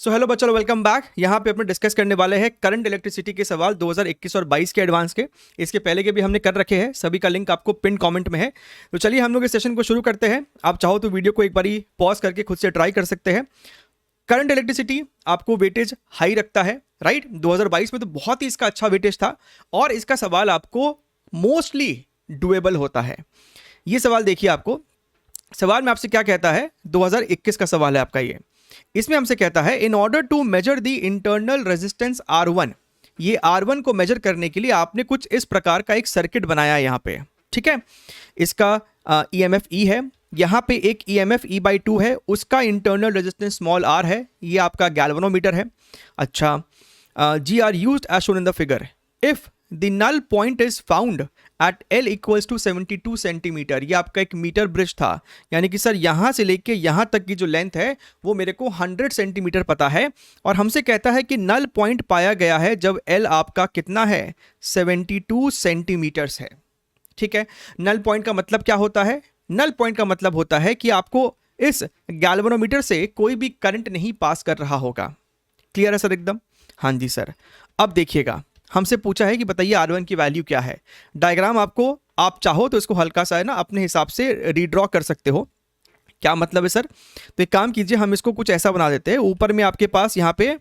So hello बच्चों, welcome back. यहाँ पे अपने डिस्कस करने वाले हैं करंट इलेक्ट्रिसिटी के सवाल 2021 और 22 के एडवांस के। इसके पहले के भी हमने कर रखे हैं, सभी का लिंक आपको पिन कमेंट में है। तो चलिए हम लोग इस सेशन को शुरू करते हैं। आप चाहो तो वीडियो को एक बारी पॉज करके खुद से ट्राई कर सकते हैं। करंट इलेक्ट्रिसिटी आपको वेटेज हाई रखता है, राइट। 2022 में तो बहुत ही इसका अच्छा वेटेज था और इसका सवाल आपको मोस्टली डुएबल होता है। ये सवाल देखिए, आपको सवाल में आपसे क्या कहता है, 2021 का सवाल है आपका ये। इसमें हमसे कहता है in order to measure the internal resistance R1, ये R1 को मेजर करने के लिए आपने कुछ इस प्रकार का एक सर्किट बनाया है यहाँ पे, ठीक है। इसका EMF E है, यहाँ पे एक EMF E/2 है, उसका इंटरनल रेजिस्टेंस स्मॉल r है, ये आपका गैल्वेनोमीटर है। अच्छा, G are used as shown in the figure if the null point is found at L equals to 72 centimetre. ये आपका एक मीटर ब्रिज था, यानी कि सर यहाँ से लेके यहाँ तक की जो लेंथ है वो मेरे को 100 सेंटीमीटर पता है, और हमसे कहता है कि नल पॉइंट पाया गया है जब L आपका कितना है, 72 सेंटीमीटर्स है, ठीक है। नल पॉइंट का मतलब क्या होता है? नल पॉइंट का मतलब होता है कि आपको इस गैल्वेनोमीटर से कोई भी करंट नहीं पास कर रहा होगा। क्लियर है सर एकदम? हाँ जी सर। अब देखिएगा, हमसे पूछा है कि बताइए R1 की वैल्यू क्या है। डायग्राम आपको, आप चाहो तो इसको हल्का सा है ना अपने हिसाब से रीड्रॉ कर सकते हो। क्या मतलब है सर? तो एक काम कीजिए, हम इसको कुछ ऐसा बना देते हैं। ऊपर में आपके पास यहाँ पे,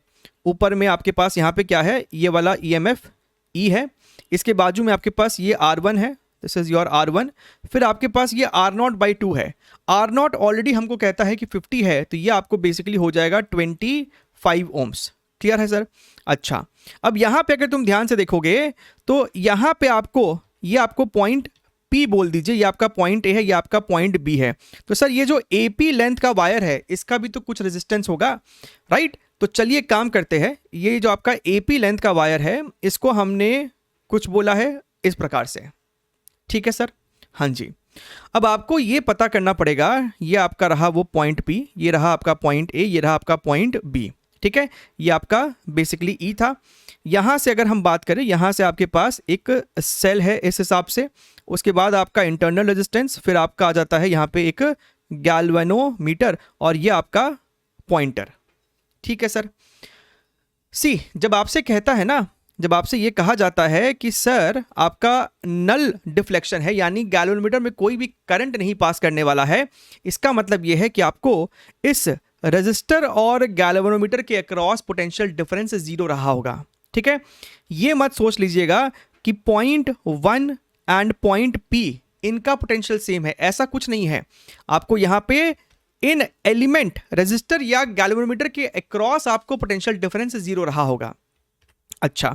ऊपर में आपके पास यहाँ पे क्या है, ये वाला EMF E है। इसके बाजू में आपके पास ये R1 है, दिस इज योर R1। फिर आपके पास ये R0/2 है। R0 ऑलरेडी हमको कहता है कि 50 है, तो ये आपको बेसिकली हो जाएगा 25 ओम्स। क्लियर है सर? अच्छा, अब यहां पे अगर तुम ध्यान से देखोगे तो यहां पे आपको, ये आपको पॉइंट P बोल दीजिए, ये आपका पॉइंट A है, ये आपका पॉइंट B है। तो सर ये जो AP लेंथ का वायर है, इसका भी तो कुछ रेजिस्टेंस होगा, राइट। तो चलिए काम करते हैं, ये जो आपका AP लेंथ का वायर है, इसको हमने कुछ बोला है इस प्रकार से, ठीक है सर? हाँ जी। अब आपको ये पता करना पड़ेगा, ये आपका रहा वो पॉइंट P, ये रहा आपका पॉइंट A, ये रहा आपका पॉइंट B, ठीक है। ये आपका बेसिकली E था। यहां से अगर हम बात करें, यहां से आपके पास एक सेल है इस हिसाब से, उसके बाद आपका इंटरनल रेजिस्टेंस, फिर आपका आ जाता है यहां पे एक गैल्वेनोमीटर, और ये आपका पॉइंटर, ठीक है सर। सी, जब आपसे कहता है ना, जब आपसे ये कहा जाता है कि सर आपका नल डिफ्लेक्शन है, यानी गैल्वेनोमीटर में कोई भी करंट नहीं पास करने वाला है, इसका मतलब ये है कि आपको इस रेजिस्टर और गैल्वेनोमीटर के अक्रॉस पोटेंशियल डिफरेंस 0 रहा होगा, ठीक है। ये मत सोच लीजिएगा कि पॉइंट 1 एंड पॉइंट P इनका पोटेंशियल सेम है, ऐसा कुछ नहीं है। आपको यहां पे इन एलिमेंट रेजिस्टर या गैल्वेनोमीटर के अक्रॉस आपको पोटेंशियल डिफरेंस 0 रहा होगा। अच्छा,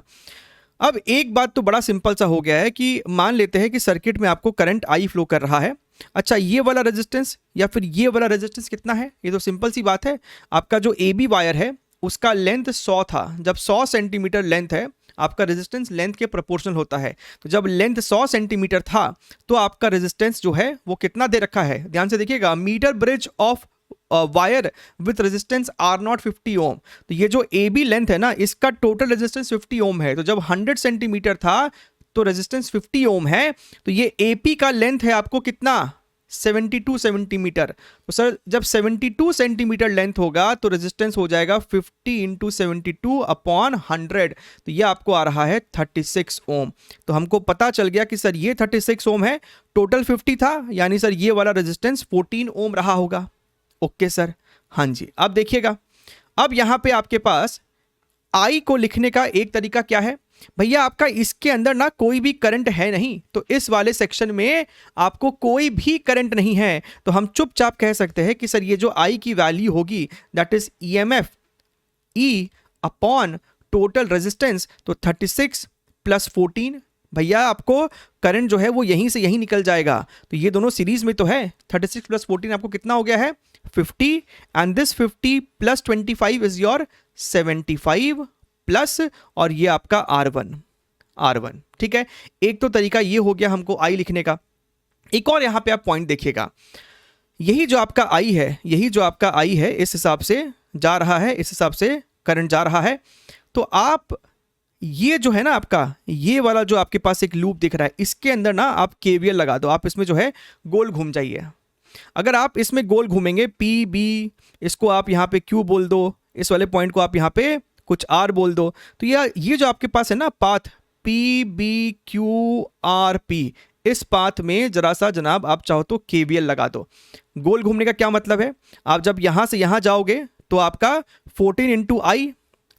अब एक बात तो बड़ा सिंपल सा हो गया है कि मान लेते हैं कि सर्किट में आपको करंट I फ्लो कर रहा है। अच्छा, ये वाला रेजिस्टेंस या फिर ये वाला रेजिस्टेंस कितना है? ये तो सिंपल सी बात है। आपका जो AB वायर है उसका लेंथ 100 था। जब 100 सेंटीमीटर लेंथ है, आपका रेजिस्टेंस लेंथ के प्रोपोर्शनल होता है। तो जब लेंथ 100 सेंटीमीटर था तो आपका रेजिस्टेंस जो है वो कितना दे रखा है, ध्यान से देखिएगा, metre bridge of wire with resistance R0 50 ohm. तो ये जो AB लेंथ है ना, इसका टोटल रेजिस्टेंस 50 ओम है। तो जब 100 सेंटीमीटर था तो रेजिस्टेंस 50 ओम है, तो ये AP का लेंथ है आपको कितना, 72 सेंटीमीटर। तो सर जब 72 सेंटीमीटर लेंथ होगा तो रेजिस्टेंस हो जाएगा 50 इंटू 72 अपॉन 100, तो ये आपको आ रहा है 36 ओम। तो हमको पता चल गया कि सर ये 36 ओम है, टोटल 50 था, यानी सर ये वाला रेजिस्टेंस 14 ओम रहा होगा। ओके सर, हाँ जी। अब देखिएगा, अब यहां पे आपके पास I को लिखने का एक तरीका क्या है भैया, आपका इसके अंदर ना कोई भी करंट है नहीं, तो इस वाले सेक्शन में आपको कोई भी करंट नहीं है, तो हम चुपचाप कह सकते हैं कि सर ये जो I की वैल्यू होगी that is EMF E upon total resistance, तो 36 प्लस 14, भैया आपको करंट जो है वो यहीं से यहीं निकल जाएगा। तो ये दोनों सीरीज में तो है, 36 प्लस 14 आपको कितना हो गया है, 50, and this 50 plus 25 is your 75 plus, और ये आपका R1, ठीक है। एक तो तरीका ये हो गया हमको I लिखने का। एक और यहां पे आप पॉइंट देखिएगा, यही जो आपका I है, यही जो आपका I है, इस हिसाब से जा रहा है, इस हिसाब से करंट जा रहा है। तो आप ये जो है ना आपका, ये वाला जो आपके पास एक लूप दिख रहा है, इसके अंदर ना आप KVL लगा दो, आप इसमें जो है गोल घूम जाइए। अगर आप इसमें गोल घूमेंगे, PB, इसको आप यहाँ पे Q बोल दो, इस वाले पॉइंट को आप यहाँ पे कुछ R बोल दो। तो ये जो आपके पास है ना पाथ PBQRP, इस पाथ में जरा सा जनाब आप चाहो तो KVL लगा दो। गोल घूमने का क्या मतलब है, आप जब यहां से यहां जाओगे तो आपका 14 into I,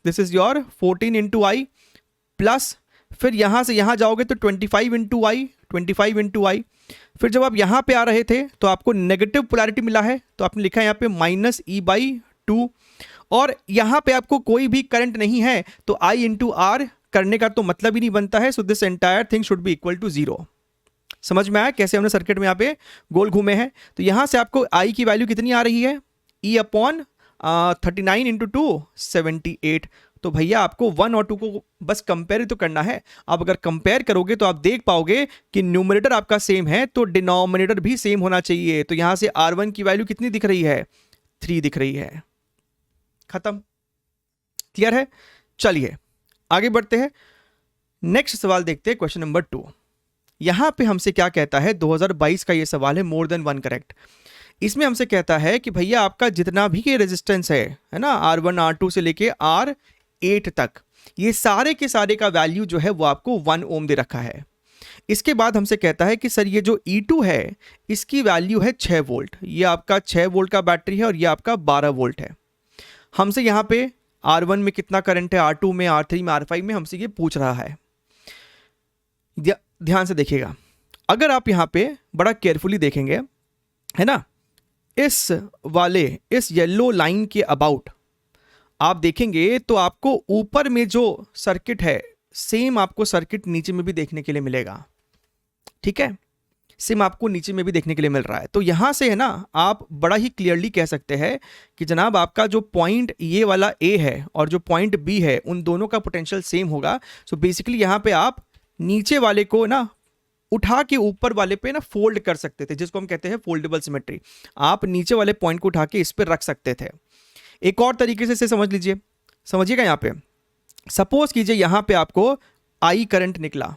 this is your 14 into I, plus फिर यहां से यहां जाओगे तो 25 इंटू आई, 25 इंटू आई। फिर जब आप यहां पे आ रहे थे तो आपको नेगेटिव पोलैरिटी मिला है, तो आपने लिखा है यहाँ पे -E/2, और यहां पे आपको कोई भी करंट नहीं है तो I इंटू आर करने का तो मतलब ही नहीं बनता है। So this entire thing should be equal to 0। समझ में आया कैसे हमने सर्किट में यहाँ पे गोल घूमे हैं। तो यहां से आपको I की वैल्यू कितनी आ रही है, E/39 इंटू 2 78। तो भैया आपको 1 और 2 को बस कंपेयर तो करना है। आप अगर कंपेयर करोगे तो आप देख पाओगे कि न्यूमरेटर आपका सेम है तो डिनोमिनेटर भी सेम होना चाहिए। तो यहां से R1 की वैल्यू कितनी दिख रही है, 3 दिख रही है। खत्म, क्लियर है। चलिए आगे बढ़ते हैं, नेक्स्ट सवाल देखते हैं, क्वेश्चन नंबर 2। यहां पे हमसे क्या कहता है, 2022 का ये सवाल है, मोर देन 1 करेक्ट। इसमें हमसे कहता है कि भैया आपका जितना भी ये रेजिस्टेंस है ना, R1 R2 से लेके R8 तक, ये सारे के सारे का वैल्यू जो है वो आपको 1 ओम दे रखा है। इसके बाद हमसे कहता है कि सर ये जो E2 है इसकी वैल्यू है 6 वोल्ट, ये आपका 6 वोल्ट का बैटरी है और ये आपका 12 वोल्ट है। हमसे यहाँ पे R1 में कितना करंट है, R2 में, R3 में, R5 में हमसे ये पूछ रहा है। ध्यान से देखिएगा, अगर आप यहाँ पे बड़ा केयरफुली देखेंगे है ना, इस येलो लाइन के अबाउट आप देखेंगे तो आपको ऊपर में जो सर्किट है सेम आपको सर्किट नीचे में भी देखने के लिए मिलेगा। ठीक है, सेम आपको नीचे में भी देखने के लिए मिल रहा है। तो यहां से है ना आप बड़ा ही क्लियरली कह सकते हैं कि जनाब आपका जो पॉइंट ये वाला A है और जो पॉइंट B है उन दोनों का पोटेंशियल सेम होगा। सो बेसिकली यहां पे आप नीचे वाले को ना उठा के ऊपर वाले पे ना फोल्ड कर सकते थे, जिसको हम कहते हैं फोल्डेबल सिमेट्री। आप नीचे वाले पॉइंट को उठा के इस पर रख सकते थे। एक और तरीके से इसे समझ लीजिए, समझिएगा। यहाँ पे सपोज कीजिए यहाँ पे आपको I करंट निकला,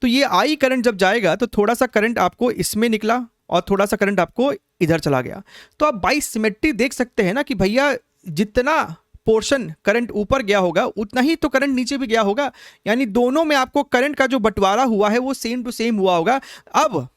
तो ये I करंट जब जाएगा तो थोड़ा सा करंट आपको इसमें निकला और थोड़ा सा करंट आपको इधर चला गया। तो आप बाई सिमेट्री देख सकते हैं ना कि भैया जितना पोर्शन करंट ऊपर गया होगा उतना ही तो करंट नीचे भी गया होगा, यानी दोनों में आपको करंट का जो बंटवारा हुआ है वो सेम टू सेम हुआ होगा। अब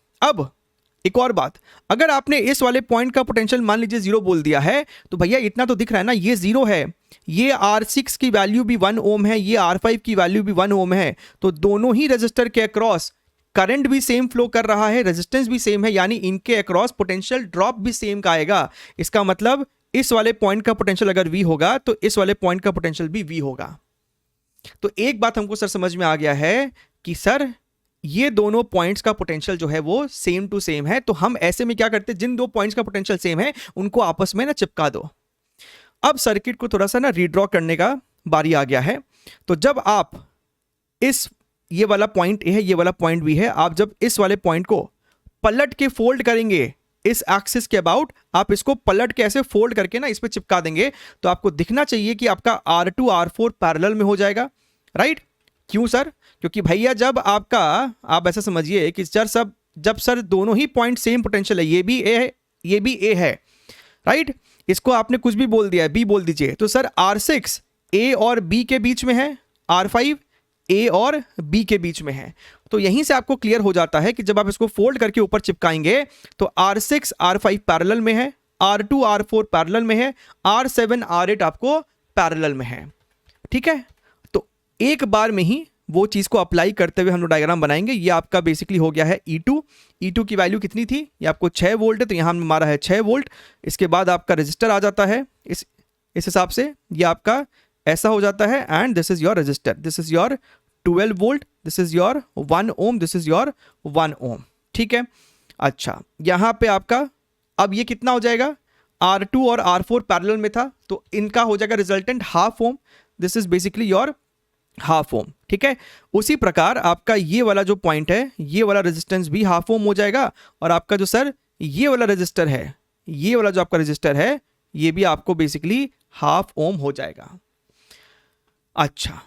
एक और बात, अगर आपने इस वाले पॉइंट का पोटेंशियल मान लीजिए 0 बोल दिया है तो भैया इतना तो दिख रहा है ना, ये 0 है, ये R6 की वैल्यू भी 1 ओम है, ये R5 की वैल्यू भी 1 ओम है। तो दोनों ही रेजिस्टर के अक्रॉस करंट भी सेम फ्लो कर रहा है, रेजिस्टेंस भी सेम है, यानी इनके अक्रॉस पोटेंशियल ड्रॉप भी सेम का आएगा। इसका मतलब इस वाले पॉइंट का पोटेंशियल अगर V होगा तो इस वाले पॉइंट का पोटेंशियल भी V होगा। तो एक बात हमको सर समझ में आ गया है कि सर ये दोनों पॉइंट्स का पोटेंशियल जो है वो सेम टू सेम है। तो हम ऐसे में क्या करते हैं, जिन दो पॉइंट्स का पोटेंशियल सेम है उनको आपस में ना चिपका दो। अब सर्किट को थोड़ा सा ना रीड्रॉ करने का बारी आ गया है। तो जब आप ये वाला पॉइंट A है, ये वाला पॉइंट B है, आप जब इस वाले पॉइंट को पलट के फोल्ड करेंगे इस एक्सिस के अबाउट, आप इसको पलट के ऐसे फोल्ड करके ना इस पे चिपका देंगे तो आपको दिखना चाहिए कि आपका R2 R4 पैरेलल में हो जाएगा। राइट? क्यों सर? क्योंकि भैया जब आपका, आप ऐसा समझिए कि जब सर दोनों ही पॉइंट सेम पोटेंशियल है, ये भी A है, ये भी A है, राइट? इसको आपने कुछ भी बोल दिया है, B बोल दीजिए, तो सर R6 A और B के बीच में है, R5 A और B के बीच में है। तो यहीं से आपको क्लियर हो जाता है कि जब आप इसको फोल्ड करके ऊपर चिपकाएंगे तो R6 R5 पैरेलल में है, R2 R4 पैरेलल में है, R7 R8 आपको पैरेलल में है। ठीक है, तो एक बार में ही वो चीज को अप्लाई करते हुए हम लोग डायग्राम बनाएंगे। ये आपका बेसिकली हो गया है E2 की वैल्यू कितनी थी, ये आपको 6 वोल्ट है, तो यहां हमने मारा है 6 वोल्ट। इसके बाद आपका रजिस्टर आ जाता है, इस हिसाब से ये आपका ऐसा हो जाता है, and this is your register, this is your 12 volt, this is your 1 ohm, this is your 1 ohm. ठीक है, अच्छा यहां पे आपका अब ये कितना हो जाएगा, R2 और R4 पैरेलल में था तो इनका हो जाएगा resultant half ohm, this is basically your half ohm. ठीक है, उसी प्रकार आपका ये वाला जो पॉइंट है, ये वाला रेजिस्टेंस भी हाफ ओम हो जाएगा, और आपका जो सर ये वाला रजिस्टर है, ये वाला जो आपका रजिस्टर है, ये भी आपको बेसिकली हाफ ओम हो जाएगा। अच्छा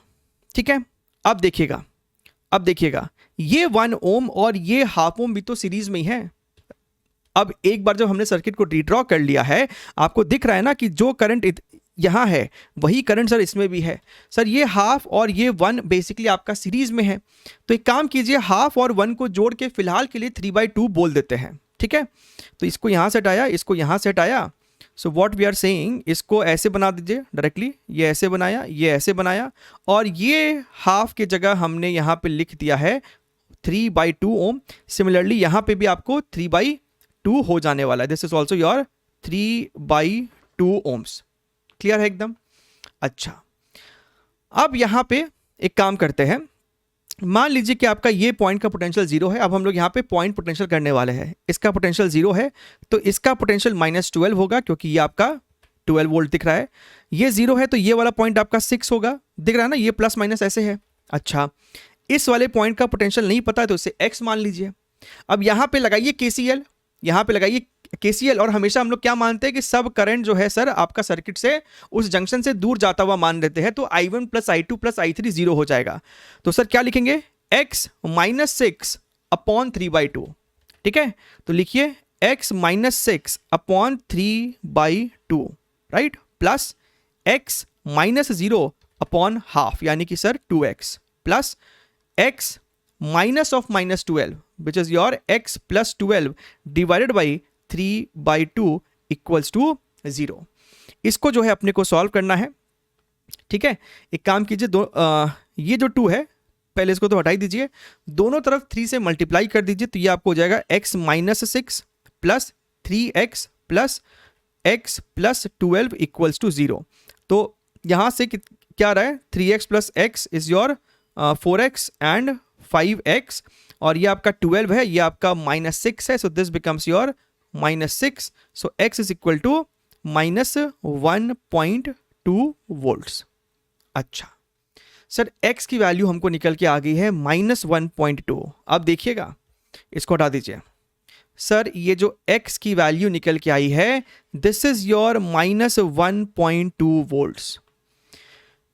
ठीक है, अब देखिएगा ये 1 ओम और ये हाफ ओम भी तो सीरीज में ही है। अब एक बार जब हमने सर्किट को रीड्रॉ कर लिया है, आपको दिख रहा है ना कि जो करंट यहाँ है वही करंट सर इसमें भी है। सर ये हाफ और ये 1 बेसिकली आपका सीरीज में है, तो एक काम कीजिए हाफ और 1 को जोड़ के फिलहाल के लिए 3/2 बोल देते हैं, ठीक है। तो इसको यहाँ से हटाया, इसको यहाँ से हटाया, so what we are saying, इसको ऐसे बना दीजिए डायरेक्टली, ये ऐसे बनाया, ये ऐसे बनाया, और ये हाफ की जगह हमने यहाँ पे लिख दिया है 3/2 ओम। सिमिलरली यहाँ पे भी आपको 3/2 हो जाने वाला है, this is also your 3/2 ohms. Clear है एकदम? अच्छा, अब यहाँ पे एक काम करते हैं, मान लीजिए कि आपका ये पॉइंट का पोटेंशियल 0 है। अब हम लोग यहाँ पे पॉइंट पोटेंशियल करने वाले हैं, इसका पोटेंशियल 0 है तो इसका पोटेंशियल -12 होगा, क्योंकि ये आपका 12 वोल्ट दिख रहा है। ये 0 है तो ये वाला पॉइंट आपका 6 होगा, दिख रहा है ना, ये प्लस माइनस ऐसे है। अच्छा, इस वाले पॉइंट का पोटेंशियल नहीं पता है तो इसे x मान लीजिए। अब यहाँ पे लगाइए KCL, यहाँ पे लगाइए KCL, और हमेशा हम लोग क्या मानते हैं कि सब करंट जो है सर आपका सर्किट से उस जंक्शन से दूर जाता हुआ मान लेते हैं, तो I1 + I2 + I3 0 हो जाएगा। तो सर क्या लिखेंगे, x - 6 अपॉन 3/2, ठीक है। तो लिखिए x - 6 upon 3/2, right, plus x - 0 upon half, यानी कि sir 2x, plus x minus of -12 which is your x plus 12 divided by 3/2 equals to 0। इसको जो है अपने को सॉल्व करना है, ठीक है। एक काम कीजिए, ये जो 2 है पहले इसको तो हटा ही दीजिए, दोनों तरफ 3 से मल्टीप्लाई कर दीजिए, तो ये आपको हो जाएगा x - 6 plus 3x plus x plus 12 equals to 0। तो यहाँ से क्या रहा है, 3x plus x is your 4x and 5x, और ये आपका 12 है, ये आपका -6 है, so this becomes your -6, so x is equal to -1.2 volts. अच्छा सर, x की वैल्यू हमको निकल के आ गई है -1.2। अब देखिएगा, इसको हटा दीजिए सर, ये जो x की वैल्यू निकल के आई है दिस इज योर -1.2 वोल्ट्स।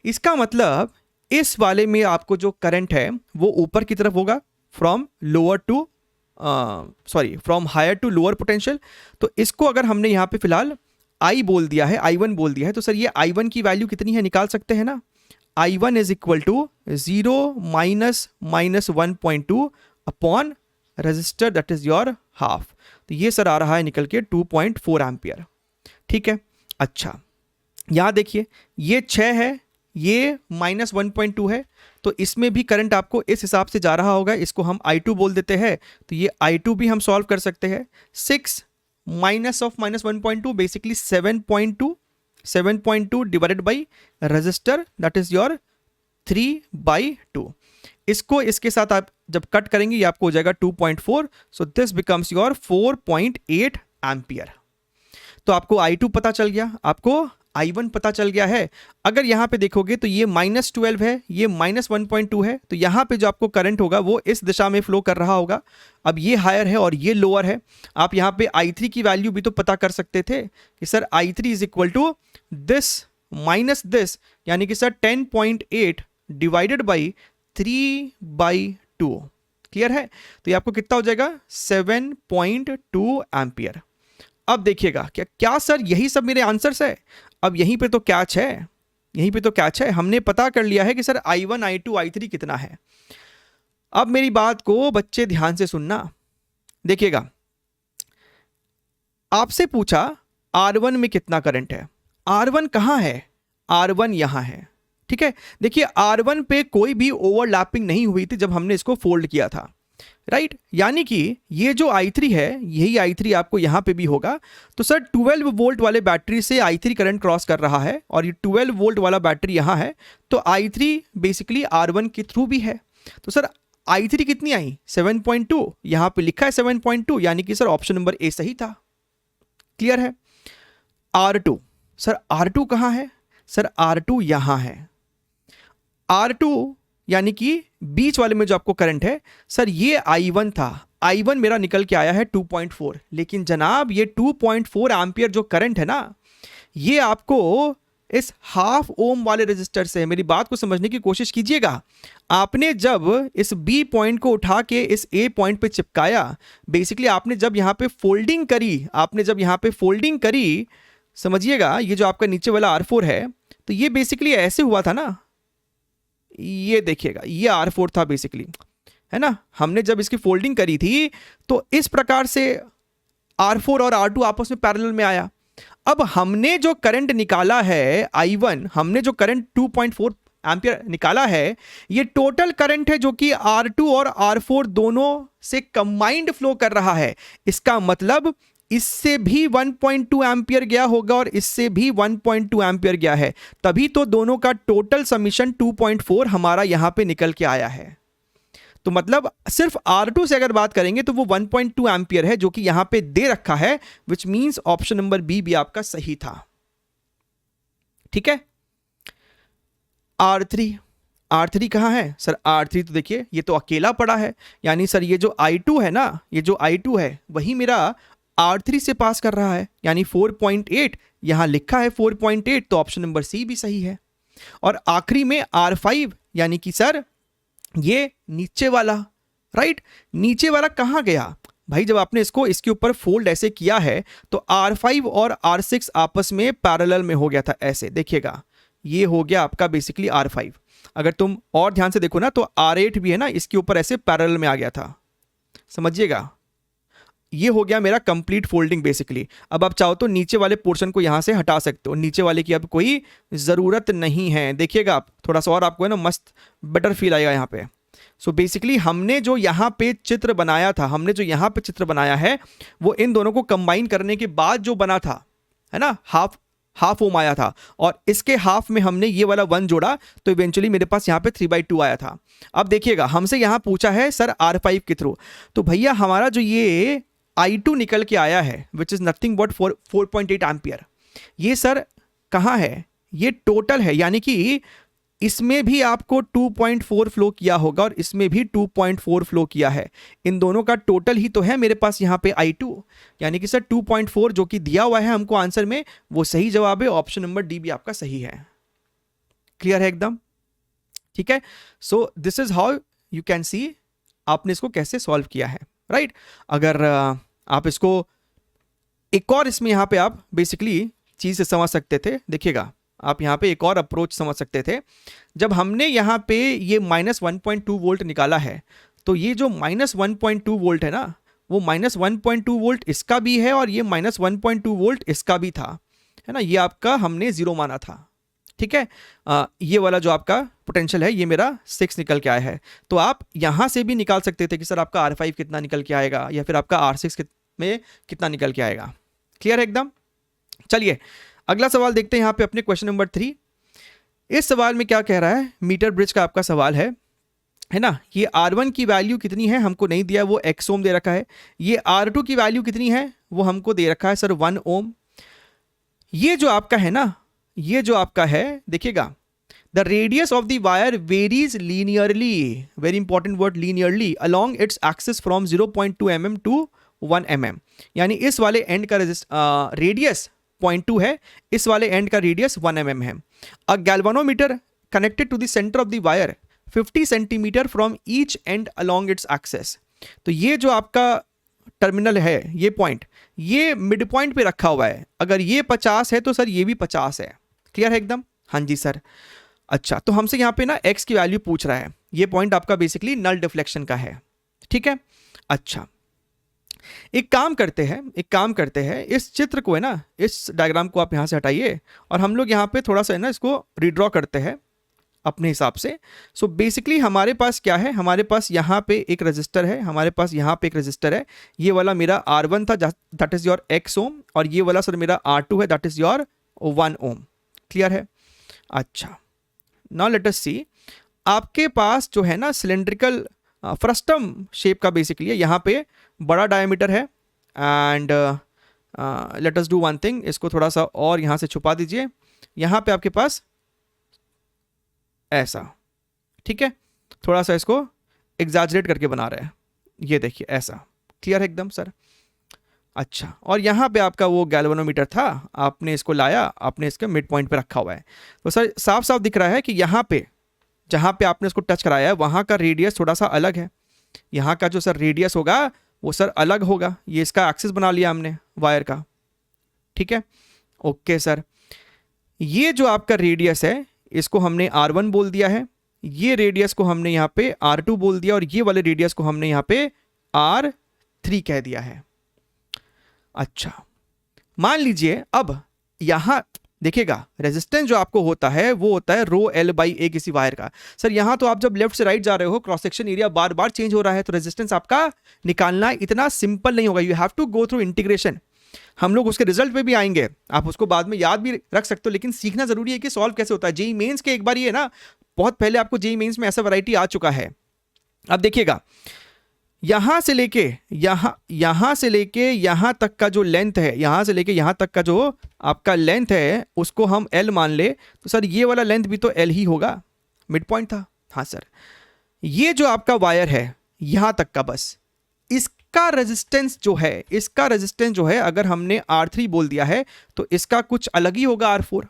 इसका मतलब इस वाले में आपको जो करंट है वो ऊपर की तरफ होगा, from higher to lower potential. तो इसको अगर हमने यहाँ पे फिलहाल I बोल दिया है, I1 बोल दिया है, तो सर ये I1 की वैल्यू कितनी है निकाल सकते हैं ना, I1 is equal to 0 - 1.2 upon register that is your half. तो ये सर आ रहा है निकल के 2.4 एम्पियर, ठीक है। अच्छा, यहाँ देखिए ये 6 है, ये -1.2 है, तो इसमें भी करंट आपको इस हिसाब से जा रहा होगा, इसको हम I2 बोल देते हैं, तो ये I2 भी हम सॉल्व कर सकते हैं। 6 minus of -1.2 basically 7.2 divided by register that is your 3/2। इसको इसके साथ आप जब कट करेंगे ये आपको हो जाएगा 2.4, सो दिस बिकम्स योर 4.8 एम्पियर। तो आपको I2 पता चल गया, आपको I1 पता चल गया है। अगर यहाँ पे देखोगे तो ये -12 है, ये -1.2 है, तो यहाँ पे जो आपको करंट होगा वो इस दिशा में फ्लो कर रहा होगा। अब ये हायर है और ये लोअर है। आप यहाँ पे I3 की वैल्यू भी तो पता कर सकते थे कि sir I3 is equal to this minus this, यानी कि सर 10.8 डिवाइडेड बाई 3/2। क्लियर है? तो ये आपको कितना हो जाएगा 7.2 एम्पियर। अब देखिएगा क्या सर यही सब मेरे आंसर्स है। अब यहीं पे तो कैच है, यहीं पे तो कैच है, हमने पता कर लिया है कि सर I1 I2 I3 कितना है। अब मेरी बात को बच्चे ध्यान से सुनना, देखिएगा आपसे पूछा R1 में कितना करंट है, R1 कहां है, R1 यहां है, ठीक है। देखिए R1 पे कोई भी ओवरलैपिंग नहीं हुई थी जब हमने इसको फोल्ड किया था, राइट। यानी कि ये जो I3 है यही I3 आपको यहां पे भी होगा। तो सर 12 वोल्ट वाले बैटरी से I3 करंट क्रॉस कर रहा है और ये 12 वोल्ट वाला बैटरी यहां है, तो I3 बेसिकली R1 के थ्रू भी है। तो सर I3 कितनी आई 7.2, यहां पे लिखा है 7.2, यानी कि सर ऑप्शन नंबर ए सही था। क्लियर है? R2, सर R2 कहां है, सर R2 यहां है। R2 यानी कि बीच वाले में जो आपको करंट है, सर ये I1 था, I1 मेरा निकल के आया है 2.4, लेकिन जनाब ये 2.4 एम्पियर जो करंट है ना, ये आपको इस हाफ ओम वाले रेजिस्टर से, मेरी बात को समझने की कोशिश कीजिएगा। आपने जब इस B पॉइंट को उठा के इस A पॉइंट पे चिपकाया, बेसिकली आपने जब यहाँ पे फोल्डिंग करी, आपने जब यहाँ पे फोल्डिंग करी समझिएगा, ये जो आपका नीचे वाला R4 है, तो ये बेसिकली ऐसे हुआ था ना, ये देखिएगा, ये R4 था बेसिकली, है ना। हमने जब इसकी फोल्डिंग करी थी तो इस प्रकार से R4 और R2 आपस में पैरेलल में आया। अब हमने जो करंट निकाला है I1, हमने जो करंट 2.4 एम्पियर निकाला है, ये टोटल करंट है जो कि R2 और R4 दोनों से कंबाइंड फ्लो कर रहा है। इसका मतलब इससे भी 1.2 एम्पियर गया होगा और इससे भी 1.2 एम्पियर गया है, तभी तो दोनों का टोटल समीशन 2.4 हमारा यहां पे निकल के आया है। तो मतलब सिर्फ R2 से अगर बात करेंगे तो वो 1.2 एम्पियर है जो कि यहां पे दे रखा है, which means option number B भी आपका सही था। ठीक है। R3 कहां है सर? R3 तो देखिए ये तो अकेला पड़ा है, यानी सर ये जो I2 है ना, ये जो I2 है वही मेरा R3 से पास कर रहा है, यानी 4.8, यहां लिखा है 4.8, तो ऑप्शन नंबर सी भी सही है। और आखिरी में R5, यानी कि सर ये नीचे वाला, राइट, नीचे वाला कहां गया भाई? जब आपने इसको इसके ऊपर फोल्ड ऐसे किया है तो R5 और R6 आपस में पैरेलल में हो गया था, ऐसे देखिएगा, ये हो गया आपका बेसिकली R5। अगर तुम और ध्यान से देखो ना तो R8 भी है ना, इसके ऊपर ऐसे पैरेलल में आ गया था, समझिएगा। ये हो गया मेरा कंप्लीट फोल्डिंग बेसिकली। अब आप चाहो तो नीचे वाले पोर्शन को यहां से हटा सकते हो, नीचे वाले की अब कोई ज़रूरत नहीं है। देखिएगा आप थोड़ा सा और आपको है ना मस्त बेटर फील आएगा यहाँ पे। सो बेसिकली हमने जो यहाँ पे चित्र बनाया था, हमने जो यहाँ पे चित्र बनाया है, वो इन दोनों को कंबाइन करने के बाद जो बना था, है ना, हाफ ओम आया था, और इसके हाफ में हमने ये वाला 1 जोड़ा, तो इवेंचुअली मेरे पास यहाँ पे 3/2 आया था। अब देखिएगा हमसे यहाँ पूछा है सर R5 के थ्रू, तो भैया हमारा जो ये I2 निकल के आया है which is nothing but 4.8 ampere, ये सर कहाँ है? ये टोटल है, यानी कि इसमें भी आपको 2.4 फ्लो किया होगा और इसमें भी 2.4 फ्लो किया है, इन दोनों का टोटल ही तो है मेरे पास यहाँ पे I2, यानी कि सर 2.4 जो कि दिया हुआ है हमको आंसर में, वो सही जवाब है। ऑप्शन नंबर डी भी आपका सही है। क्लियर है एकदम? ठीक है। So this is how you can see आपने इसको कैसे सॉल्व किया है, राइट। अगर आप इसको एक और इसमें यहाँ पे आप बेसिकली चीज़ समझ सकते थे, देखिएगा आप यहाँ पे एक और अप्रोच समझ सकते थे। जब हमने यहाँ पे ये -1.2 वोल्ट निकाला है, तो ये जो -1.2 वोल्ट है ना, वो -1.2 वोल्ट इसका भी है और ये -1.2 वोल्ट इसका भी था, है ना। ये आपका हमने 0 माना था, ठीक है। ये वाला जो आपका पोटेंशियल है ये मेरा 6 निकल के आया है, तो आप यहाँ से भी निकाल सकते थे कि सर आपका R5 कितना निकल के आएगा या फिर आपका R6 में कितना निकल के आएगा। क्लियर है एकदम? चलिए अगला सवाल देखते हैं यहाँ पे अपने क्वेश्चन नंबर 3। इस सवाल में क्या कह रहा है? मीटर ब्रिज का आपका सवाल है ना। ये R1 की वैल्यू कितनी है हमको नहीं दिया, वो X ओम दे रखा है। ये R2 की वैल्यू कितनी है वो हमको दे रखा है सर 1 ओम। ये जो आपका है ना, ये जो आपका है देखिएगा, the radius of the wire varies linearly, very important word linearly, along its axis from 0.2 mm to 1 mm, यानी इस वाले एंड का रेडियस 0.2 है, इस वाले एंड का रेडियस 1 mm है। A galvanometer connected to the centre of the wire 50 centimetre from each end along its axis. तो ये जो आपका टर्मिनल है, ये पॉइंट, ये मिड पॉइंट पे रखा हुआ है। अगर ये 50 है तो सर ये भी 50 है। क्लियर है एकदम? हाँ जी सर। अच्छा, तो हमसे यहाँ पे ना x की वैल्यू पूछ रहा है। ये पॉइंट आपका बेसिकली नल डिफ्लेक्शन का है, ठीक है। अच्छा, एक काम करते हैं, इस चित्र को है ना, इस डायग्राम को आप यहाँ से हटाइए और हम लोग यहाँ पे थोड़ा सा है ना इसको रिड्रॉ करते हैं अपने हिसाब से। सो बेसिकली हमारे पास क्या है, हमारे पास यहाँ पे एक रजिस्टर है, हमारे पास यहाँ पे एक रजिस्टर है। ये वाला मेरा R1 था, that is your X ohm, और ये वाला सर मेरा R2 है, that is your 1 ohm. Clear है? अच्छा, नाउ लेट अस सी, आपके पास जो है ना सिलेंड्रिकल फ्रस्टम शेप का बेसिकली है, यहाँ पे बड़ा डायमीटर है। And let us do one thing, इसको थोड़ा सा और यहाँ से छुपा दीजिए। यहाँ पे आपके पास ऐसा, ठीक है, थोड़ा सा इसको एग्जैजरेट करके बना रहे हैं, ये देखिए ऐसा। क्लियर है एकदम सर? अच्छा, और यहाँ पे आपका वो गैल्वेनोमीटर था, आपने इसको लाया, आपने इसके मिड पॉइंट पे रखा हुआ है। तो सर साफ साफ दिख रहा है कि यहाँ पे जहाँ पे आपने इसको टच कराया है वहाँ का रेडियस थोड़ा सा अलग है। यहाँ का जो सर रेडियस होगा वो सर अलग होगा। ये इसका एक्सिस बना लिया हमने वायर का, ठीक है। ओके सर, ये जो आपका रेडियस है इसको हमने R1 बोल दिया है, ये रेडियस को हमने यहाँ पे R2 बोल दिया और ये वाले रेडियस को हमने यहाँ पे R3 कह दिया है। अच्छा, मान लीजिए अब यहां देखिएगा रेजिस्टेंस जो आपको होता है वो होता है रो L बाई ए किसी वायर का। सर यहां तो आप जब लेफ्ट से राइट जा रहे हो क्रॉस सेक्शन एरिया बार बार चेंज हो रहा है, तो रेजिस्टेंस आपका निकालना इतना सिंपल नहीं होगा, you have to go through integration. हम लोग उसके रिजल्ट पे भी आएंगे, आप उसको बाद में याद भी रख सकते हो, लेकिन सीखना जरूरी है कि सॉल्व कैसे होता है। जेई मेंस के एक बार ये ना, बहुत पहले आपको जेई मेंस में ऐसा वैरायटी आ चुका है। अब देखिएगा यहां से लेके यहां से लेके यहां तक का जो लेंथ है, यहां से लेके यहां तक का जो आपका लेंथ है उसको हम L मान ले, तो सर ये वाला लेंथ भी तो L ही होगा, मिड पॉइंट था। हाँ सर, ये जो आपका वायर है यहां तक का, बस इसका रेजिस्टेंस जो है, इसका रेजिस्टेंस जो है अगर हमने R3 बोल दिया है तो इसका कुछ अलग ही होगा R4।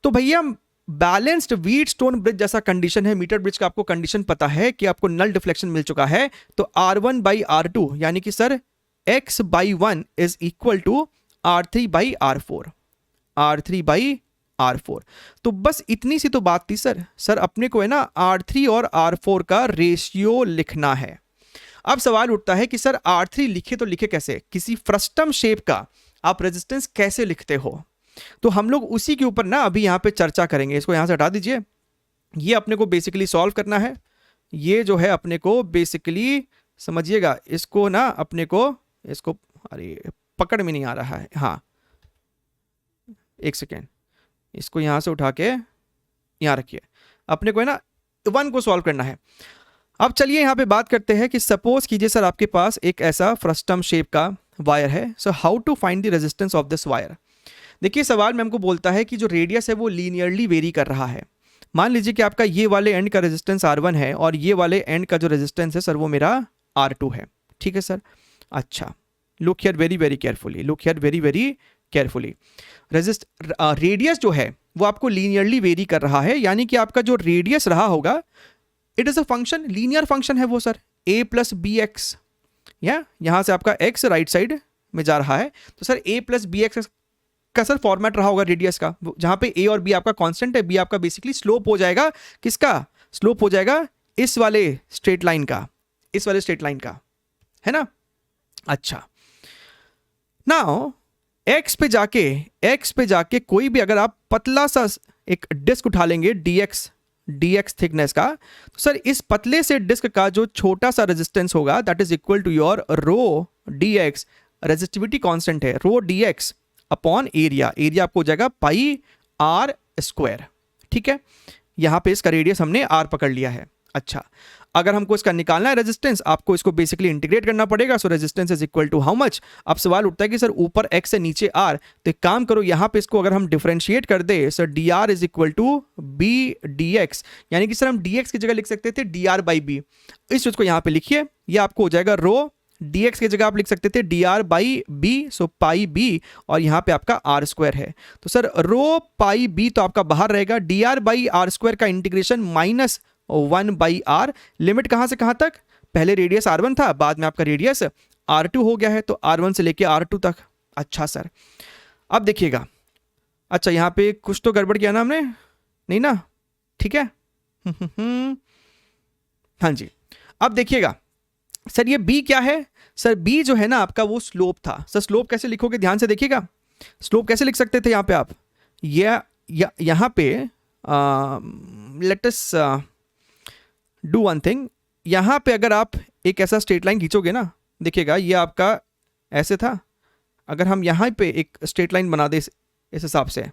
तो भैया बैलेंस्ड व्हीट स्टोन ब्रिज जैसा कंडीशन है, मीटर ब्रिज का आपको कंडीशन पता है कि आपको नल डिफ्लेक्शन मिल चुका है, तो R1 बाई R2 यानी कि sir x by 1 is equal to R3 by R4, R3 by R4। तो बस इतनी सी तो बात थी सर। सर अपने को है ना R3 और R4 का रेशियो लिखना है। अब सवाल उठता है कि सर R3 लिखे तो लिखे कैसे, किसी फ्रस्टम शेप का आप रेजिस्टेंस कैसे लिखते हो, तो हम लोग उसी के ऊपर ना अभी यहां पे चर्चा करेंगे। इसको यहां से हटा दीजिए, ये अपने को बेसिकली सॉल्व करना है। ये जो है अपने को बेसिकली समझिएगा, इसको ना अपने को इसको, अरे पकड़ में नहीं आ रहा है, हाँ एक सेकेंड, इसको यहां से उठा के यहां रखिए। अपने को है ना 1 को सॉल्व करना है। अब चलिए यहां पे बात करते हैं कि सपोज कीजिए सर आपके पास एक ऐसा फ्रस्टम शेप का वायर है। So how to find the resistance of this wire. देखिए सवाल में हमको बोलता है कि जो रेडियस है वो लीनियरली वेरी कर रहा है। मान लीजिए कि आपका ये वाले एंड का रेजिस्टेंस R1 है और ये वाले एंड का जो रेजिस्टेंस है सर वो मेरा R2 है, ठीक है सर। अच्छा, look here very very carefully, look here very very carefully. Radius जो है वो आपको लीनियरली वेरी कर रहा है, यानी कि आपका जो रेडियस रहा होगा it is a function, linear function है वो sir, a plus B X, या यहां से आपका x राइट साइड में जा रहा है, तो sir a plus B X का सर फॉर्मेट रहा होगा रेडियस का, जहां पे a और b आपका कांस्टेंट है, b आपका बेसिकली स्लोप हो जाएगा, किसका स्लोप हो जाएगा, इस वाले स्ट्रेट लाइन का, इस वाले स्ट्रेट लाइन का, है ना। अच्छा, नाउ x पे जाके कोई भी अगर आप पतला सा एक डिस्क उठा लेंगे dx थिकनेस का, तो सर इस पतले से डिस्क का जो छोटा सा रेजिस्टेंस होगा that is equal to your rho dx, resistivity constant है rho dx upon area, area आपको हो जाएगा पाई r स्क्वायर, ठीक है। यहां पे इसका रेडियस हमने r पकड़ लिया है। अच्छा, अगर हमको इसका निकालना है रेजिस्टेंस, आपको इसको बेसिकली इंटीग्रेट करना पड़ेगा। So resistance is equal to how much. अब सवाल उठता है कि सर ऊपर x है नीचे r, तो एक काम करो यहां पे इसको अगर हम डिफरेंशिएट कर दे sir dr is equal to b dx, यानी कि सर हम dx की जगह लिख सकते थे dr बाई b। इस चीज को यहां पे लिखिए, ये आपको हो जाएगा रो dx की जगह आप लिख सकते थे dr by b, so pi b, और यहाँ पे आपका r स्क्वायर है, तो सर रो पाई b तो आपका बाहर रहेगा, dr बाई r स्क्वायर का integration minus 1 by r, limit कहां से कहां तक, पहले रेडियस R1 था, बाद में आपका रेडियस R2 हो गया है, तो R1 से लेके R2 तक। अच्छा सर, अब देखिएगा, अच्छा यहाँ पे कुछ तो गड़बड़ किया ना हमने, नहीं ना, ठीक है हाँ जी। अब देखिएगा सर ये b क्या है, सर b जो है ना आपका वो स्लोप था। सर स्लोप कैसे लिखोगे, ध्यान से देखिएगा, स्लोप कैसे लिख सकते थे यहाँ पे आप, यहाँ पे let us do one thing, यहाँ पे अगर आप एक ऐसा स्ट्रेट लाइन खींचोगे ना, देखिएगा ये आपका ऐसे था, अगर हम यहाँ पे एक स्ट्रेट लाइन बना दे इस हिसाब से,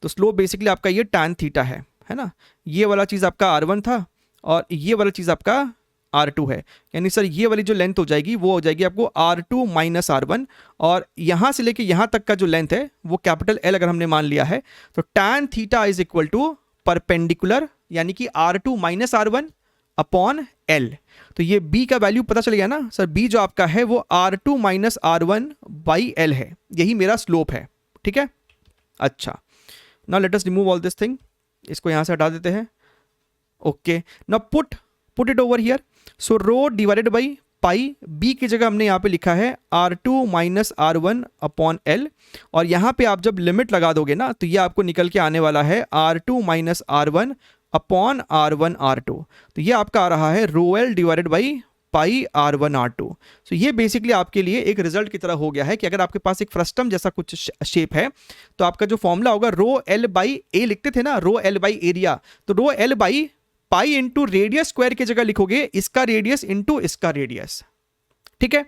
तो स्लोप बेसिकली आपका ये tan थीटा है ना। ये वाला चीज़ आपका R1 था और ये वाला चीज़ आपका R2 है, यानी सर ये वाली जो लेंथ हो जाएगी वो हो जाएगी आपको R2 माइनस R1, और यहाँ से लेके यहाँ तक का जो लेंथ है वो कैपिटल L अगर हमने मान लिया है, तो tan theta is equal to perpendicular, यानी कि R2 minus R1 upon L। तो ये b का वैल्यू पता चल गया ना सर, b जो आपका है वो R2 minus R1 by L है, यही मेरा स्लोप है, ठीक है। अच्छा, now let us remove all this thing, इसको यहाँ से हटा देते हैं। Okay, now put it over here, so rho divided by pi, B की जगह हमने यहाँ पे लिखा है R2 minus R1 upon L, और यहाँ पे आप जब लिमिट लगा दोगे ना तो ये आपको निकल के आने वाला है R2 minus R1 upon R1 R2, तो ये आपका आ रहा है rho L divided by pi R1 R2। सो ये बेसिकली आपके लिए एक रिजल्ट की तरह हो गया है कि अगर आपके पास एक फ्रस्टम जैसा कुछ शेप है तो आपका जो फॉर्मूला होगा रो एल बाई ए लिखते थे ना, रो एल बाई एरिया, तो rho L by pi into radius square की जगह लिखोगे इसका रेडियस इंटू इसका रेडियस। ठीक है,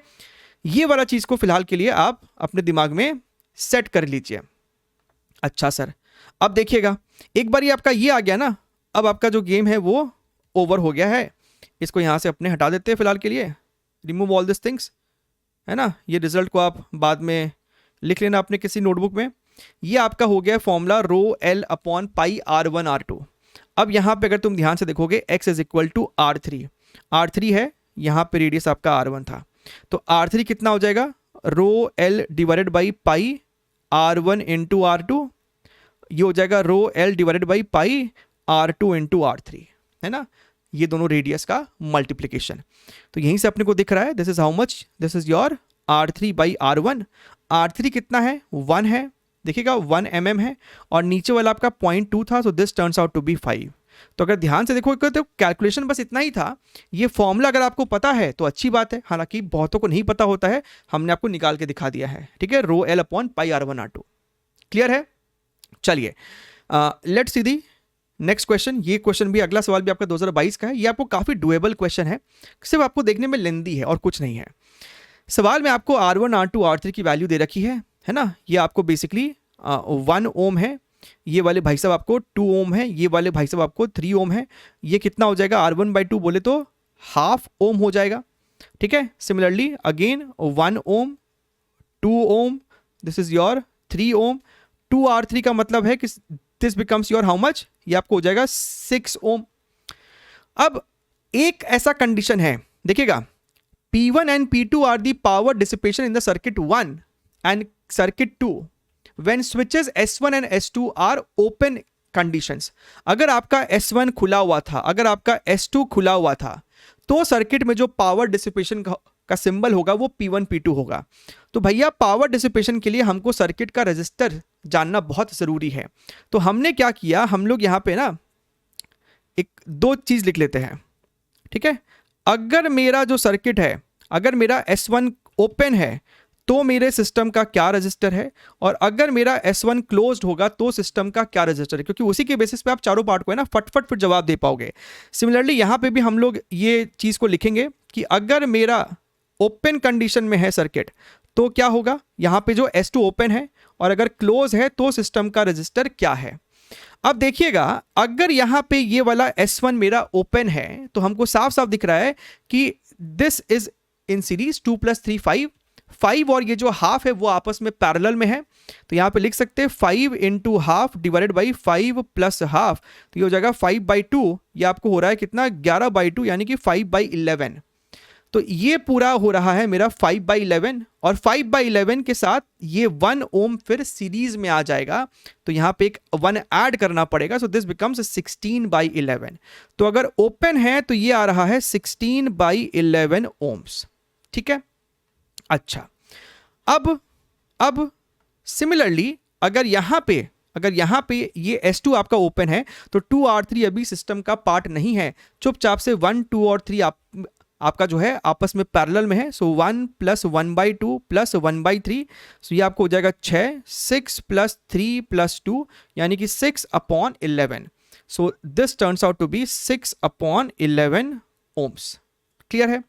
ये वाला चीज को फिलहाल के लिए आप अपने दिमाग में सेट कर लीजिए। अच्छा सर, अब देखिएगा एक बार ये आपका ये आ गया ना, अब आपका जो गेम है वो ओवर हो गया है। इसको यहां से अपने हटा देते हैं फिलहाल के लिए, रिमूव ऑल दिस थिंग्स, है ना। ये रिजल्ट को आप बाद में लिख लेना अपने किसी नोटबुक में। ये आपका हो गया formula rho L upon pi R1 R2। अब यहां पे अगर तुम ध्यान से देखोगे x is equal to R3 है, यहां पे रेडियस आपका R1 था, तो R3 कितना हो जाएगा, rho L divided by pi R1 into R2, ये हो जाएगा rho L divided by pi R2 into R3, है ना। ये दोनों रेडियस का मल्टीप्लीकेशन, तो यहीं से अपने को दिख रहा है this is how much, this is your R3 by R1। R3 कितना है, 1 है, देखिएगा 1 mm है, और नीचे वाला आपका 0.2 था, so this turns out to be 5। तो अगर ध्यान से देखोगे तो कैलकुलेशन बस इतना ही था। ये फॉर्मूला अगर आपको पता है तो अच्छी बात है, हालांकि बहुतों को नहीं पता होता है, हमने आपको निकाल के दिखा दिया है। ठीक है, rho L upon pi R1 R2, clear है। चलिए let's see the next question. ये क्वेश्चन भी, अगला सवाल भी आपका 2022 का है। ये आपको काफी डुएबल क्वेश्चन है, सिर्फ आपको देखने में लेंदी है और कुछ नहीं है। सवाल में आपको R1 R2 R3 की वैल्यू दे रखी है ना। ये आपको बेसिकली 1 ओम है, ये वाले भाई साहब आपको 2 ओम है, ये वाले भाई साहब आपको 3 ओम है। ये कितना हो जाएगा, R1 बाई 2 बोले तो हाफ ओम हो जाएगा। ठीक है, similarly again 1 ohm, 2 ohm, this is your 3 ohm, 2 R3 का मतलब है कि this becomes your how much, ये आपको हो जाएगा 6 ओम। अब एक ऐसा कंडीशन है, देखिएगा P1 and P2 are the power dissipation in the circuit 1 and circuit 2 when switches S1 and S2 are open conditions। अगर आपका S1 खुला हुआ था, अगर आपका S2 खुला हुआ था, तो सर्किट में जो पावर डिसिपेशन का सिंबल होगा वो P1 P2 होगा। तो भैया पावर डिसिपेशन के लिए हमको सर्किट का रेजिस्टर जानना बहुत ज़रूरी है। तो हमने क्या किया, हम लोग यहाँ पे ना एक 2 चीज़ लिख लेते हैं। ठीक है, अगर मेरा जो सर्किट है, अगर मेरा S1 ओपन है तो मेरे सिस्टम का क्या रजिस्टर है, और अगर मेरा S1 क्लोज्ड होगा तो सिस्टम का क्या रजिस्टर है, क्योंकि उसी के बेसिस पे आप चारों पार्ट को है ना फटफट फिर जवाब दे पाओगे। सिमिलरली यहाँ पे भी हम लोग ये चीज़ को लिखेंगे कि अगर मेरा ओपन कंडीशन में है सर्किट तो क्या होगा, यहाँ पे जो S2 ओपन है, और अगर क्लोज है तो सिस्टम का रजिस्टर क्या है। अब देखिएगा अगर यहाँ पे ये वाला S1 मेरा ओपन है तो हमको साफ साफ दिख रहा है कि दिस इज इन सीरीज 2 + 3 5 और ये जो हाफ है वो आपस में पैरेलल में है। तो यहाँ पे लिख सकते हैं 5 into half divided by 5 plus half, तो ये हो जाएगा 5/2। ये आपको हो रहा है कितना, 11/2, यानी कि 5/11। तो ये पूरा हो रहा है मेरा 5/11, और 5/11 के साथ ये 1 ओम फिर सीरीज में आ जाएगा, तो यहाँ पे एक 1 ऐड करना पड़ेगा। सो दिस बिकम्स 16/11। तो अगर ओपन है तो ये आ रहा है 16/11 ओम्स। ठीक है, अच्छा अब सिमिलरली अगर यहाँ पे ये S2 आपका ओपन है तो 2R3 अभी सिस्टम का पार्ट नहीं है, चुपचाप से 1 2 और 3 आपका जो है आपस में पैरेलल में है। सो 1 + 1/2 + 1/3, सो ये आपको हो जाएगा 6, 6 + 3 + 2 यानी कि 6/11। So this turns out to be 6/11 ohms. Clear है।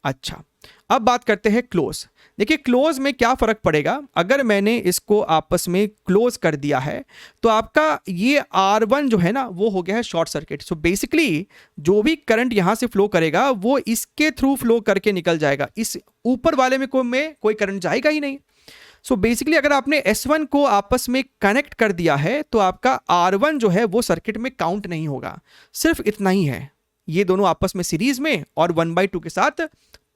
अच्छा, अब बात करते हैं क्लोज। देखिए क्लोज में क्या फर्क पड़ेगा, अगर मैंने इसको आपस में क्लोज कर दिया है तो आपका ये R1 जो है ना वो हो गया है शॉर्ट सर्किट। सो बेसिकली जो भी करंट यहां से फ्लो करेगा वो इसके थ्रू फ्लो करके निकल जाएगा, इस ऊपर वाले में कोई करंट जाएगा ही नहीं। सो बेसिकली अगर आपने S1 को आपस में कनेक्ट कर दिया है तो आपका R1 जो है वो सर्किट में काउंट नहीं होगा। सिर्फ इतना ही है, ये दोनों आपस में सीरीज में और 1/2 के साथ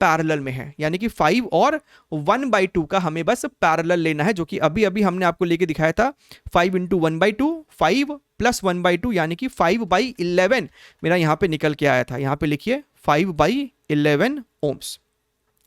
पैरेलल में है, यानी कि 5 और 1/2 का हमें बस पैरेलल लेना है, जो कि अभी हमने आपको लेके दिखाया था। 5 × 1/2, 5 + 1/2 यानी कि 5/11 मेरा यहाँ पे निकल के आया था। यहाँ पे लिखिए 5/11 ओम्स।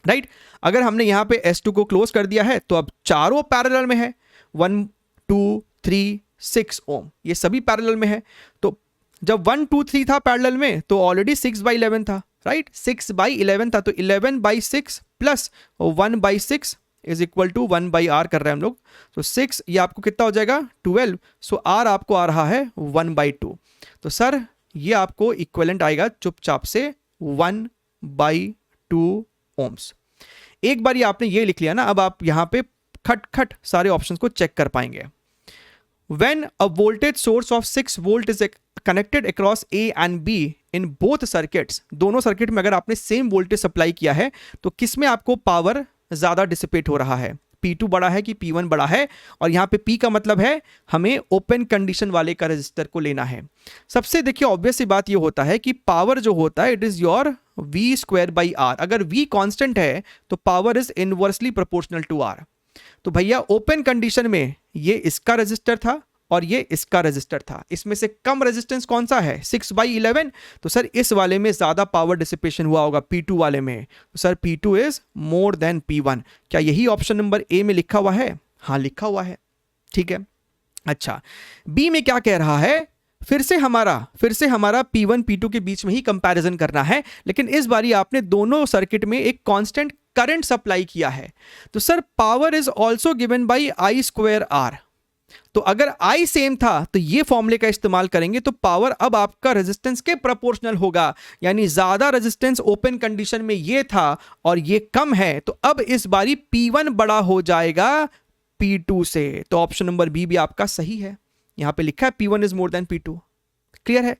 राइट। अगर हमने यहाँ पे S2 को क्लोज कर दिया है तो अब चारों पैरेलल में है, 1 2 3 6 ओम, ये सभी पैरेलल में है। तो जब 1 2 3 था पैरेलल में तो ऑलरेडी 6/11 था, राइट, 6/11 था, तो 11/6 plus 1/6 is equal to 1/r कर रहे हैं हम लोग। तो 6 ये आपको कितना हो जाएगा 12, सो r आपको आ रहा है 1/2। तो सर ये आपको इक्विवेलेंट आएगा चुपचाप से 1/2 ओम्स। एक बार ये आपने ये लिख लिया ना, अब आप यहाँ पे खट खट सारे ऑप्शंस को चेक कर पाएंगे। When a voltage source of 6 volt is connected across A and B in both circuits, दोनों सर्किट में अगर आपने सेम वोल्टेज सप्लाई किया है तो किसमें आपको पावर ज्यादा डिसिपेट हो रहा है, P2 बड़ा है कि P1 बड़ा है। और यहाँ पे P का मतलब है हमें ओपन कंडीशन वाले का रजिस्टर को लेना है। सबसे देखिए ऑब्वियस सी बात ये होता है कि पावर जो होता है इट इज योर V²/R। अगर V कांस्टेंट है तो power is inversely proportional to R। तो भैया ओपन कंडीशन में ये इसका रजिस्टर था और ये इसका रजिस्टर था, इसमें से कम रेजिस्टेंस कौन सा है 6/11, तो सर इस वाले में ज्यादा पावर डिसिपेशन हुआ होगा P2 वाले में, तो sir P2 is more than P1। क्या यही ऑप्शन नंबर ए में लिखा हुआ है? हाँ लिखा हुआ है, ठीक है। अच्छा बी में क्या कह रहा है, फिर से हमारा P1 P2 के बीच में ही कंपैरिजन करना है, लेकिन इस बारी आपने दोनों सर्किट में एक कांस्टेंट करंट सप्लाई किया है। तो sir power is also given by I²R। तो अगर I सेम था तो ये फॉर्मूले का इस्तेमाल करेंगे तो पावर अब आपका रेजिस्टेंस के प्रोपोर्शनल होगा, यानी ज्यादा रेजिस्टेंस ओपन कंडीशन में ये था और ये कम है, तो अब इस बारी P1 बड़ा हो जाएगा P2 से। तो ऑप्शन नंबर बी भी आपका सही है, यहां पे लिखा है P1 is more than P2। Clear है।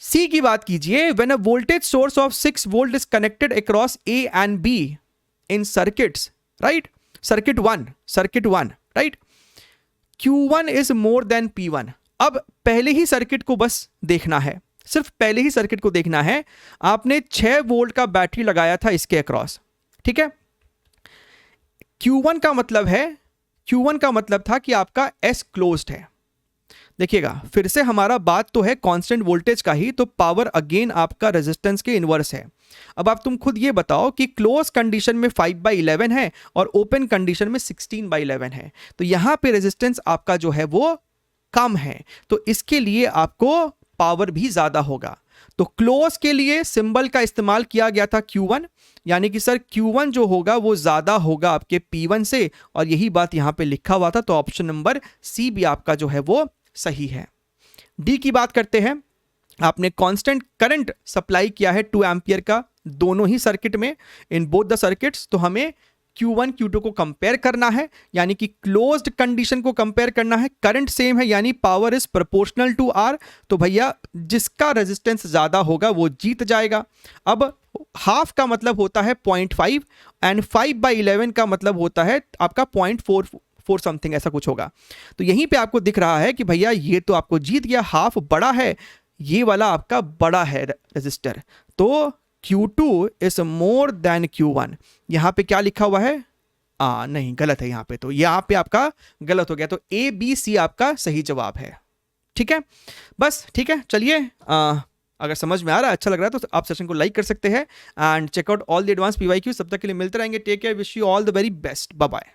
सी की बात कीजिए, when a voltage source of 6 volt is connected across A and B in circuits, right, circuit 1, right, Q1 is more than P1। अब पहले ही सर्किट को बस देखना है, सिर्फ पहले ही सर्किट को देखना है। आपने 6 वोल्ट का बैटरी लगाया था इसके अक्रॉस, ठीक है। Q1 का मतलब था कि आपका S क्लोज्ड है। देखिएगा फिर से हमारा बात तो है कांस्टेंट वोल्टेज का ही, तो पावर अगेन आपका रेजिस्टेंस के इनवर्स है। अब आप तुम खुद ये बताओ कि क्लोज कंडीशन में 5/11 है और ओपन कंडीशन में 16/11 है, तो यहां पे रेजिस्टेंस आपका जो है वो कम है, तो इसके लिए आपको पावर भी ज्यादा होगा। तो क्लोज के लिए सिंबल का इस्तेमाल किया गया था Q1, यानी कि सर Q1 जो होगा वो ज्यादा होगा आपके P1 से, और यही बात यहां पे लिखा हुआ था। तो ऑप्शन नंबर सी भी आपका जो है वो सही है। डी की बात करते हैं। आपने कांस्टेंट करंट सप्लाई किया है 2 एम्पियर का दोनों ही सर्किट में, इन बोथ द सर्किट्स। तो हमें Q1 Q2 को कंपेयर करना है, यानी कि क्लोज्ड कंडीशन को कंपेयर करना है। करंट सेम है यानी power is proportional to R। तो भैया जिसका रेजिस्टेंस ज्यादा होगा वो जीत जाएगा। अब हाफ का मतलब होता है 0.5 एंड 5/11 का मतलब होता है आपका 0.44 समथिंग, ऐसा कुछ होगा। तो यहीं पे आपको दिख रहा है कि भैया ये तो आपको जीत गया, हाफ बड़ा है, ये वाला आपका बड़ा है रेजिस्टर। तो Q2 is more than Q1। यहां पे क्या लिखा हुआ है? नहीं गलत है, यहां पे तो यहां पे आपका गलत हो गया। तो A B C आपका सही जवाब है, ठीक है। बस ठीक है, चलिए अगर समझ में आ रहा है, अच्छा लग रहा है तो आप सेशन को लाइक कर सकते हैं and check out all the advance PYQ। सब तक के लिए मिलते रहेंगे। Take care, wish you all the very best, bye bye.